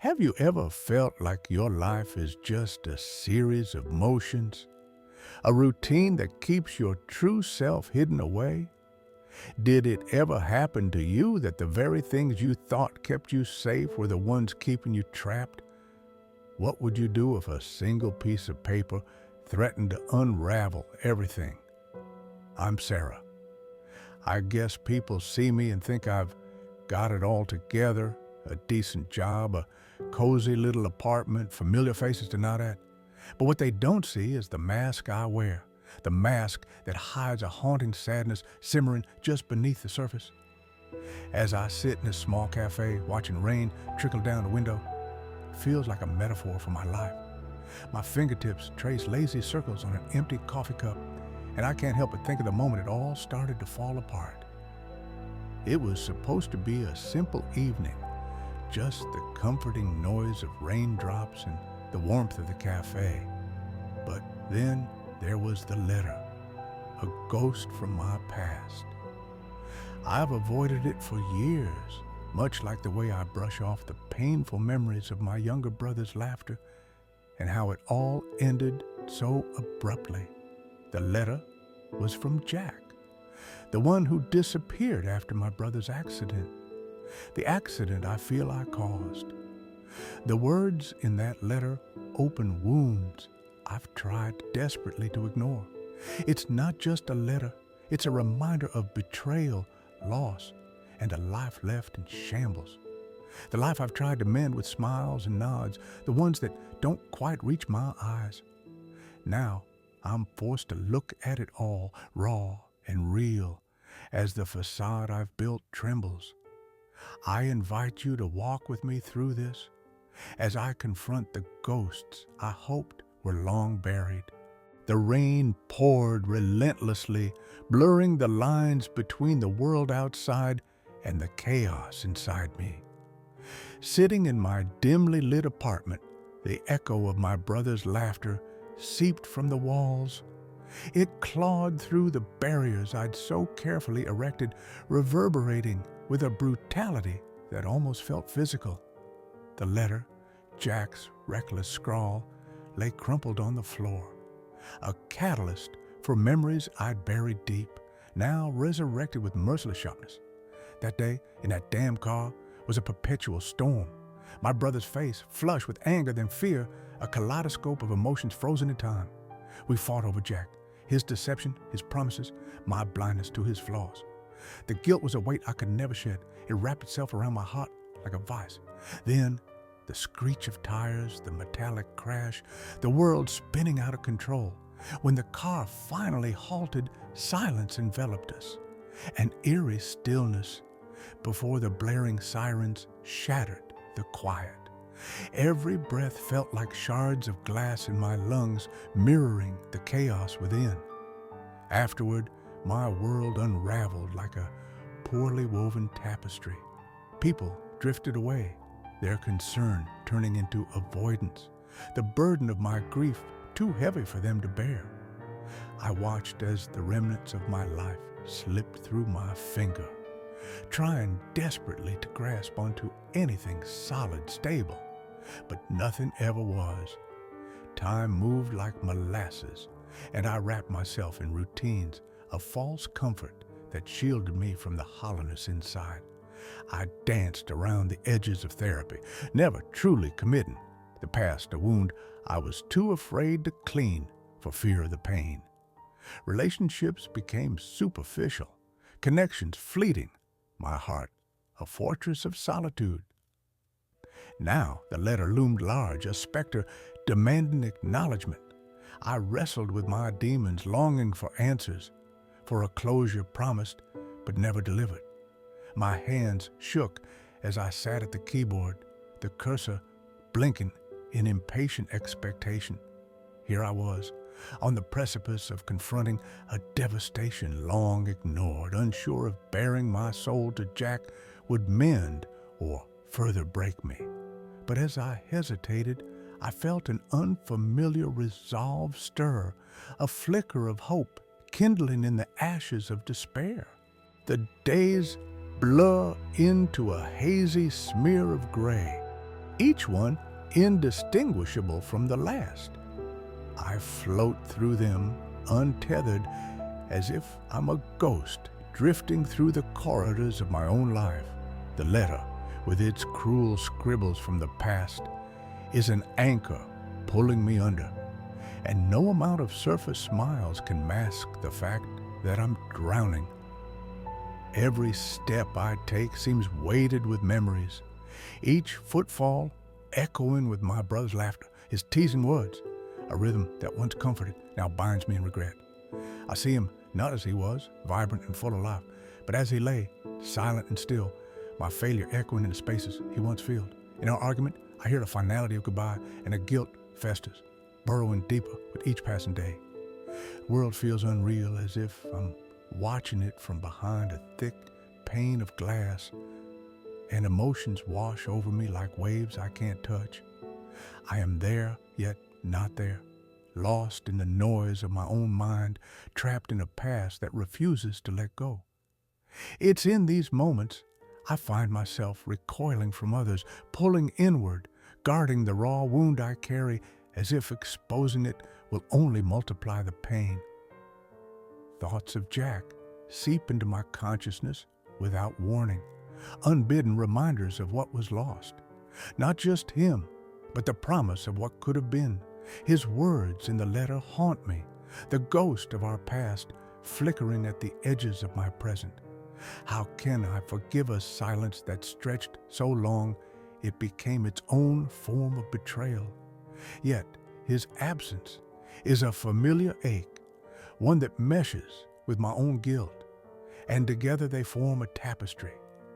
Have you ever felt like your life is just a series of motions, a routine that keeps your true self hidden away? Did it ever happen to you that the very things you thought kept you safe were the ones keeping you trapped? What would you do if a single piece of paper threatened to unravel everything? I'm Sarah. I guess people see me and think I've got it all together, a decent job, a cozy little apartment, familiar faces to nod at. But what they don't see is the mask I wear, the mask that hides a haunting sadness simmering just beneath the surface. As I sit in a small cafe watching rain trickle down the window, it feels like a metaphor for my life. My fingertips trace lazy circles on an empty coffee cup, and I can't help but think of the moment it all started to fall apart. It was supposed to be a simple evening, just the comforting noise of raindrops and the warmth of the cafe. But then there was the letter, a ghost from my past. I've avoided it for years, much like the way I brush off the painful memories of my younger brother's laughter and how it all ended so abruptly. The letter was from Jack, the one who disappeared after my brother's accident. The accident I feel I caused. The words in that letter open wounds I've tried desperately to ignore. It's not just a letter, it's a reminder of betrayal, loss, and a life left in shambles. The life I've tried to mend with smiles and nods, the ones that don't quite reach my eyes. Now, I'm forced to look at it all, raw and real, as the facade I've built trembles. I invite you to walk with me through this, as I confront the ghosts I hoped were long buried. The rain poured relentlessly, blurring the lines between the world outside and the chaos inside me. Sitting in my dimly lit apartment, the echo of my brother's laughter seeped from the walls. It clawed through the barriers I'd so carefully erected, reverberating with a brutality that almost felt physical. The letter, Jack's reckless scrawl, lay crumpled on the floor, a catalyst for memories I'd buried deep, now resurrected with merciless sharpness. That day, in that damn car, was a perpetual storm. My brother's face, flushed with anger then fear, a kaleidoscope of emotions frozen in time. We fought over Jack, his deception, his promises, my blindness to his flaws. The guilt was a weight I could never shed. It wrapped itself around my heart like a vice. Then, the screech of tires, the metallic crash, the world spinning out of control. When the car finally halted, silence enveloped us. An eerie stillness before the blaring sirens shattered the quiet. Every breath felt like shards of glass in my lungs, mirroring the chaos within. Afterward, my world unraveled like a poorly woven tapestry. People drifted away, their concern turning into avoidance, the burden of my grief too heavy for them to bear. I watched as the remnants of my life slipped through my finger, trying desperately to grasp onto anything solid, stable, but nothing ever was. Time moved like molasses, and I wrapped myself in routines of false comfort that shielded me from the hollowness inside. I danced around the edges of therapy, never truly committing. The past, a wound I was too afraid to clean for fear of the pain. Relationships became superficial, connections fleeting, my heart a fortress of solitude. Now the letter loomed large, a specter demanding acknowledgement. I wrestled with my demons, longing for answers, for a closure promised but never delivered. My hands shook as I sat at the keyboard, the cursor blinking in impatient expectation. Here I was, on the precipice of confronting a devastation long ignored, unsure if baring my soul to Jack would mend or further break me. But as I hesitated, I felt an unfamiliar resolve stir, a flicker of hope kindling in the ashes of despair. The days blur into a hazy smear of gray, each one indistinguishable from the last. I float through them untethered as if I'm a ghost drifting through the corridors of my own life. The letter, with its cruel scribbles from the past, is an anchor pulling me under, and no amount of surface smiles can mask the fact that I'm drowning. Every step I take seems weighted with memories, each footfall echoing with my brother's laughter, his teasing words, a rhythm that once comforted now binds me in regret. I see him not as he was, vibrant and full of life, but as he lay, silent and still, my failure echoing in the spaces he once filled. In our argument, I hear the finality of goodbye, and the guilt festers, burrowing deeper with each passing day. The world feels unreal, as if I'm watching it from behind a thick pane of glass, and emotions wash over me like waves I can't touch. I am there, yet not there, lost in the noise of my own mind, trapped in a past that refuses to let go. It's in these moments I find myself recoiling from others, pulling inward, guarding the raw wound I carry, as if exposing it will only multiply the pain. Thoughts of Jack seep into my consciousness without warning, unbidden reminders of what was lost. Not just him, but the promise of what could have been. His words in the letter haunt me, the ghost of our past flickering at the edges of my present. How can I forgive a silence that stretched so long it became its own form of betrayal? Yet his absence is a familiar ache, one that meshes with my own guilt, and together they form a tapestry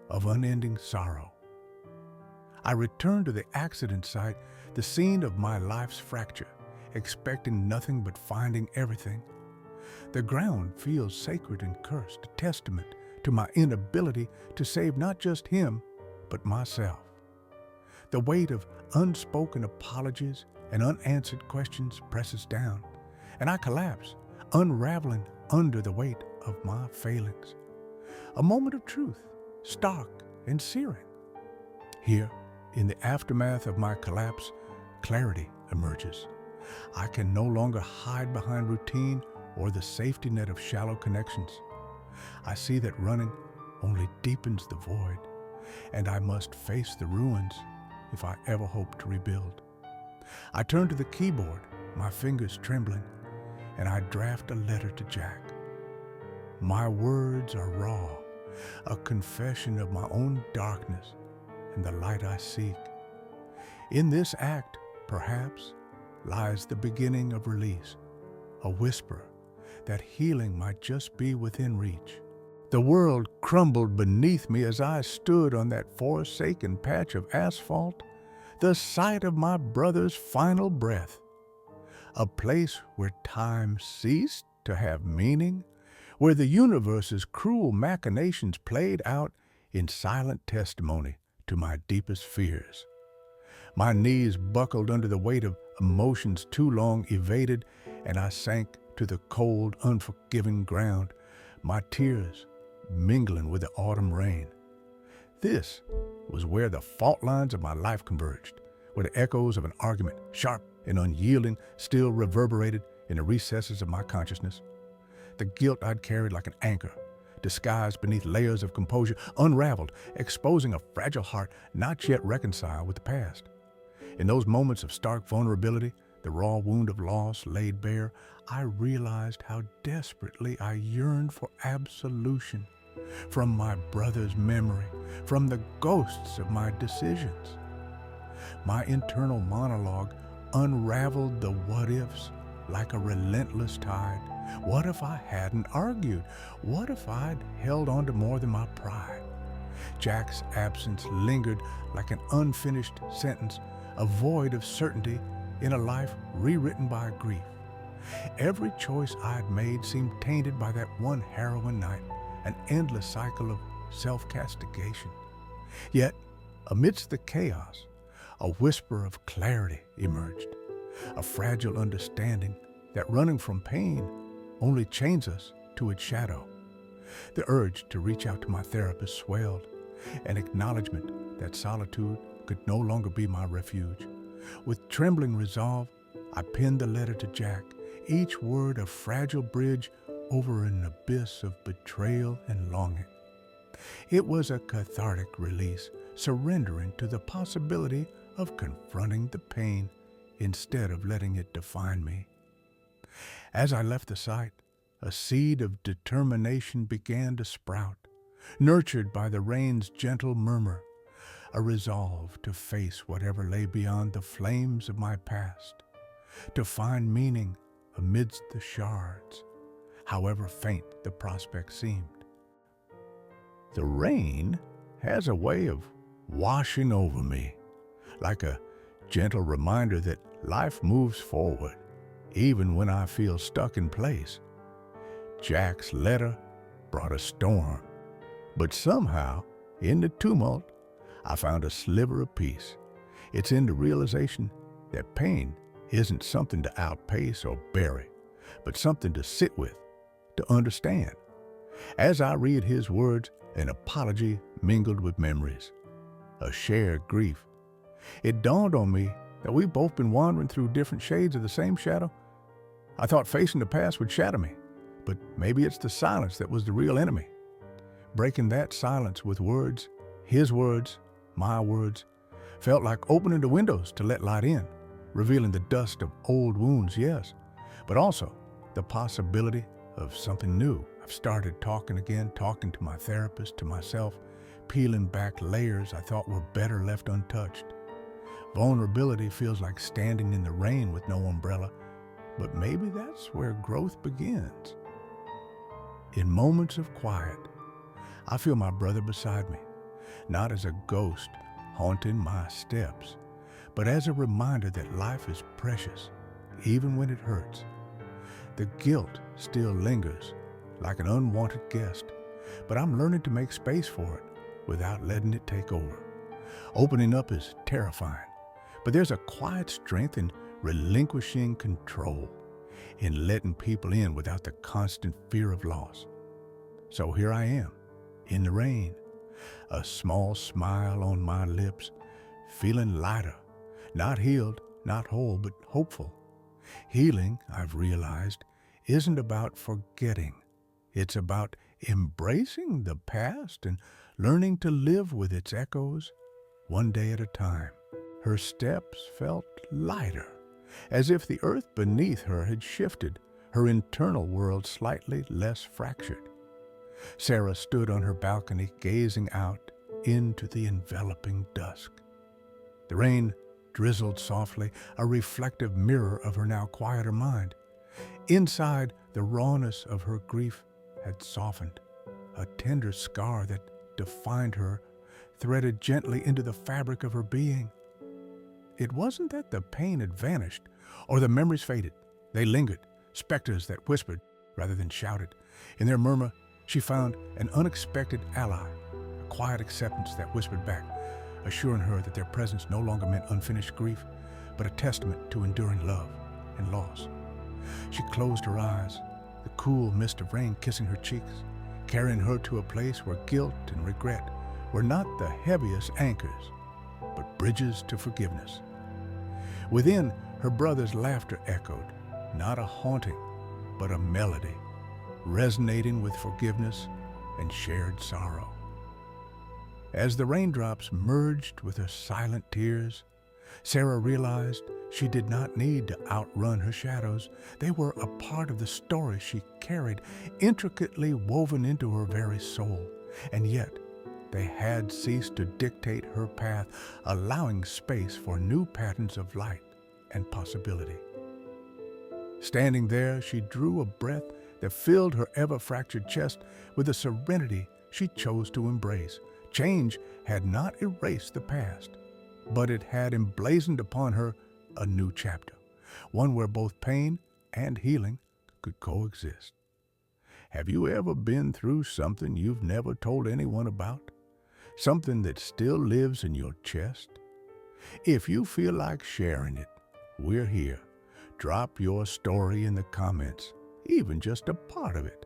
of unending sorrow. I return to the accident site, the scene of my life's fracture, expecting nothing but finding everything. The ground feels sacred and cursed, a testament to my inability to save not just him, but myself. The weight of unspoken apologies and unanswered questions presses down, and I collapse, unraveling under the weight of my failings. A moment of truth, stark and searing. Here, in the aftermath of my collapse, clarity emerges. I can no longer hide behind routine or the safety net of shallow connections. I see that running only deepens the void, and I must face the ruins if I ever hope to rebuild. I turn to the keyboard, my fingers trembling, and I draft a letter to Jack. My words are raw, a confession of my own darkness and the light I seek. In this act, perhaps, lies the beginning of release, a whisper that healing might just be within reach. The world crumbled beneath me as I stood on that forsaken patch of asphalt, the site of my brother's final breath, a place where time ceased to have meaning, where the universe's cruel machinations played out in silent testimony to my deepest fears. My knees buckled under the weight of emotions too long evaded, and I sank to the cold, unforgiving ground, my tears mingling with the autumn rain. This was where the fault lines of my life converged, where the echoes of an argument, sharp and unyielding, still reverberated in the recesses of my consciousness. The guilt I'd carried like an anchor, disguised beneath layers of composure, unraveled, exposing a fragile heart not yet reconciled with the past. In those moments of stark vulnerability, the raw wound of loss laid bare, I realized how desperately I yearned for absolution from my brother's memory, from the ghosts of my decisions. My internal monologue unraveled the what-ifs like a relentless tide. What if I hadn't argued? What if I'd held on to more than my pride? Jack's absence lingered like an unfinished sentence, a void of certainty in a life rewritten by grief. Every choice I'd made seemed tainted by that one harrowing night, an endless cycle of self-castigation. Yet, amidst the chaos, a whisper of clarity emerged, a fragile understanding that running from pain only chains us to its shadow. The urge to reach out to my therapist swelled, an acknowledgement that solitude could no longer be my refuge. With trembling resolve, I penned the letter to Jack, each word a fragile bridge over an abyss of betrayal and longing. It was a cathartic release, surrendering to the possibility of confronting the pain instead of letting it define me. As I left the site, a seed of determination began to sprout, nurtured by the rain's gentle murmur, a resolve to face whatever lay beyond the flames of my past, to find meaning amidst the shards, however faint the prospect seemed. The rain has a way of washing over me, like a gentle reminder that life moves forward, even when I feel stuck in place. Jack's letter brought a storm, but somehow, in the tumult, I found a sliver of peace. It's in the realization that pain isn't something to outpace or bury, but something to sit with, to understand. As I read his words, an apology mingled with memories, a shared grief. It dawned on me that we've both been wandering through different shades of the same shadow. I thought facing the past would shatter me, but maybe it's the silence that was the real enemy. Breaking that silence with words, his words, my words, felt like opening the windows to let light in, revealing the dust of old wounds, yes, but also the possibility of something new. I've started talking again, talking to my therapist, to myself, peeling back layers I thought were better left untouched. Vulnerability feels like standing in the rain with no umbrella, but maybe that's where growth begins. In moments of quiet, I feel my brother beside me, not as a ghost haunting my steps, but as a reminder that life is precious, even when it hurts. The guilt still lingers, like an unwanted guest, but I'm learning to make space for it without letting it take over. Opening up is terrifying, but there's a quiet strength in relinquishing control, in letting people in without the constant fear of loss. So here I am, in the rain, a small smile on my lips, feeling lighter, not healed, not whole, but hopeful. Healing, I've realized, isn't about forgetting. It's about embracing the past and learning to live with its echoes one day at a time. Her steps felt lighter, as if the earth beneath her had shifted, her internal world slightly less fractured. Sarah stood on her balcony, gazing out into the enveloping dusk. The rain drizzled softly, a reflective mirror of her now quieter mind. Inside, the rawness of her grief had softened, a tender scar that defined her, threaded gently into the fabric of her being. It wasn't that the pain had vanished, or the memories faded. They lingered, specters that whispered rather than shouted. In their murmur, she found an unexpected ally, a quiet acceptance that whispered back, assuring her that their presence no longer meant unfinished grief, but a testament to enduring love and loss. She closed her eyes, the cool mist of rain kissing her cheeks, carrying her to a place where guilt and regret were not the heaviest anchors, but bridges to forgiveness. Within, her brother's laughter echoed, not a haunting, but a melody, resonating with forgiveness and shared sorrow. As the raindrops merged with her silent tears, Sarah realized she did not need to outrun her shadows. They were a part of the story she carried, intricately woven into her very soul. And yet, they had ceased to dictate her path, allowing space for new patterns of light and possibility. Standing there, she drew a breath that filled her ever-fractured chest with a serenity she chose to embrace. Change had not erased the past, but it had emblazoned upon her a new chapter, one where both pain and healing could coexist. Have you ever been through something you've never told anyone about? Something that still lives in your chest? If you feel like sharing it, we're here. Drop your story in the comments, even just a part of it.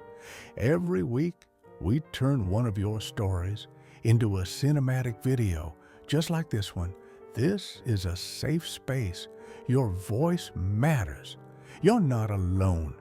Every week, we turn one of your stories into a cinematic video, just like this one, This is a safe space. Your voice matters. You're not alone.